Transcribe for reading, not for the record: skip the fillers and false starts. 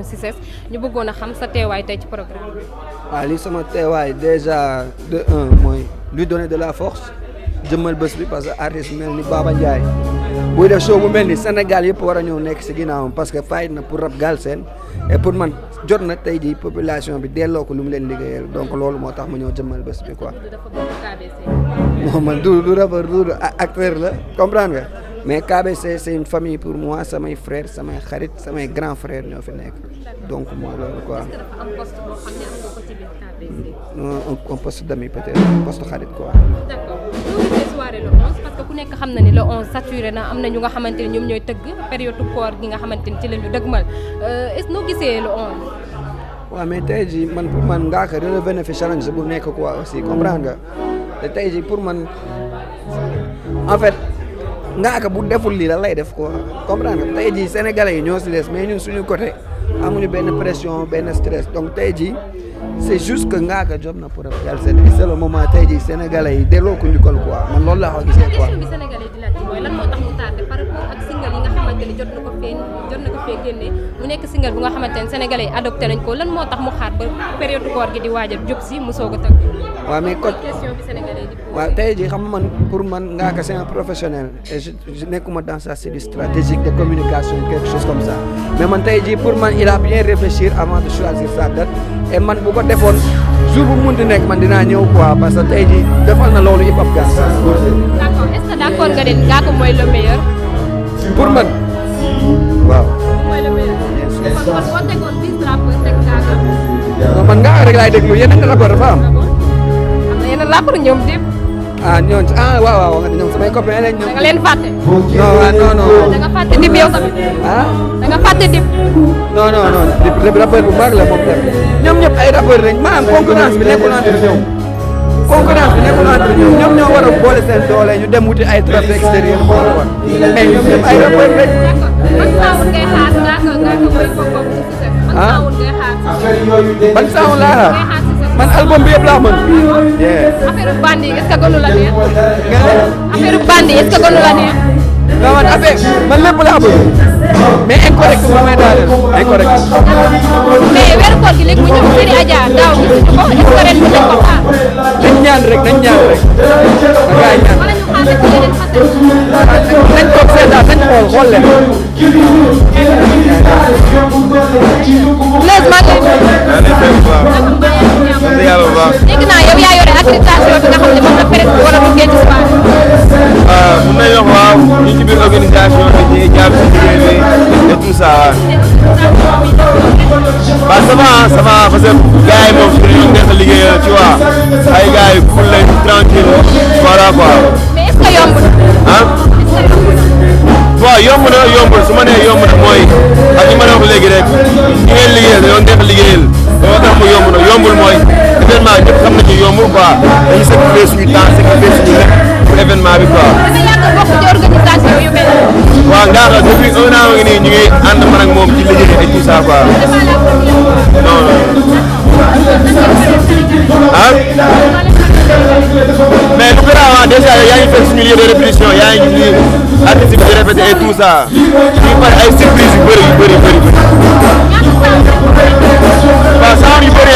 CICES ñu bëggoon a xam sa teewaay tey ci programme bi. waaw lii sama teewaay déjà de mooy lui donner de la force jëmmal bés bi parce que artiste mel ni Baba Ndiaye buy def show bu mel ni Sénégal yëpp war a ñëw nekk si ginnaawam parce que fayit na pour rap Galsen et pour man jot na tey jii population bi delloo ko lu mu leen liggéeyal donc loolu moo tax ma ñëw jëmmal bés bi quoi. non man du rappeur du acteur la comprendre nga mais KBC c'est une famille pour moi samay frères samay xarit samay grands frères ñoo fi nekk donc mooy loolu quoi. est-ce que dafa am poste boo xam ne am nga ko ci biir KBC. non un poste d'ami peut-être poste xarit quoi. d'accord loolu gisee soirée le 11 parce que ku nekk xam na ni le 11 saturé na am na ñu nga xamante ni ñoom ñooy tëgg période koor gi nga xamante ni ci la ñu dëgmal est-ce que noo gisee le 11. waaw mais tey jii man pour man ngaa ko relevé na fi challenge bu nekk quoi aussi comprendre nga te tey jii pour man en fait ngaa ko bu deful lii la lay def quoi comprendre nga tey jii sénégalais yi ñoo si des mais ñun suñu côté amuñu benn pression benn stress donc tey jii c'est juste que ngaa ko job na pour Galsen et c'est le moment tey jii sénégalais yi delloo ko njukkal quoi man loolu laa ko gisee quoi. question bi sénégalais di laaj mooy lan moo tax mu tardé par rapport ak single yi nga xamante ni jot na ko fee génne mu nekk single bu nga xamante ni sénégalais yi adopté nañ ko lan moo tax mu xaar ba période koor gi di waaj a jub si mu soog a tëgg. waaw mais question bi sénégalais di waaw tey jii xam nga man pour man ngaa ko c'est un professionnel et je nekkuma dans ça c'est du stratégique de communication quelque chose comme ça mais man tey jii pour man il a bien réfléchir avant de choisir sa date et man bu ko defoon jour bu munti nekk man dinaa ñëw quoi parce que tey jii defal na loolu hip hop gas. d'accord est-ce que d'accord nga ne Ngaaka mooy le meilleur. pour man waaw. mooy le meilleur. kon boo tegoon 10 rappeurs teg Ngaaka. non man Ngaaka rek laay déglu yeneen rappeurs dafa am. am na yeneen rappeurs ñoom Dip. waaw ñoom samay copains lañ ñoom. da nga leen fàtte. non. da nga fàtte Dip yow tamit. da nga fàtte Dip. non Dip rappeur bu mag la moom tamit ñoom ñëpp ay rappeurs lañ maanaam concurrence bi nekkul entre ñoom. ñoom ñoo war a boole seen doole ñu dem wuti ay trophée extérieur xool woon mais ñoom ñëpp ay rappeurs lañ. ban saawul ngay xaar Ngaaka mooy boppam ci CICES. ban saawul ngay xaar. ban saawul laa xaar man album bi yëpp laa mën. affaire bandi est-ce que gënu la neex. affaire bandi est-ce que gënu la neex. non man lépp laa bëgg mais incorrect bu may daal incorrect. mais weeru koor gi léegi mu ñëw Siri Adja daaw gisuñu ko est-ce que ren mën nañ ko xaar. nañ ñaan rek da ngay ñaan. wala ñu xaar rek ci yeneen facette. nañ toog seetaan nañ xool leen. Blaise maa ngi lay dégg naa yow yaa yore accréditation bi nga xam ne moom la presse bi war a duggee ci soirée. mun nañu wax waaw ñu ci biir organisation bi ñu jàpp ci liggéey bi et tout ça. waaw ça va parce que gars yi moom suñu neex a liggéeyal tu vois ay gars yi cool lañ tranquille voilà quoi. mais est-ce que yomb na. waaw yomb na yombul su ma nee yomb na mooy ak ñi ma la wax léegi rek ñi ngeen liggéeyal dañoo neex a liggéeyal loolu tax mu yomb na yombul mooy événement ñëpp xam nañu yombul quoi dañuy sacrifier suñu temps sacrifier suñu lépp pour événement bi quoi. da nga yàgg bokk ci organisation yu mel. waaw Ngaaka depuis un an ngi nii ñu ngi ànd man ak moom ci liggéey et tout ça quoi. non. mais lu garaaw déjà yaa ngi fekk suñu lieu de répétition yaa ngi gis nii artiste bi di répété et tout ça ñu pare ay surprise yu bëri. waaw sound yu bëri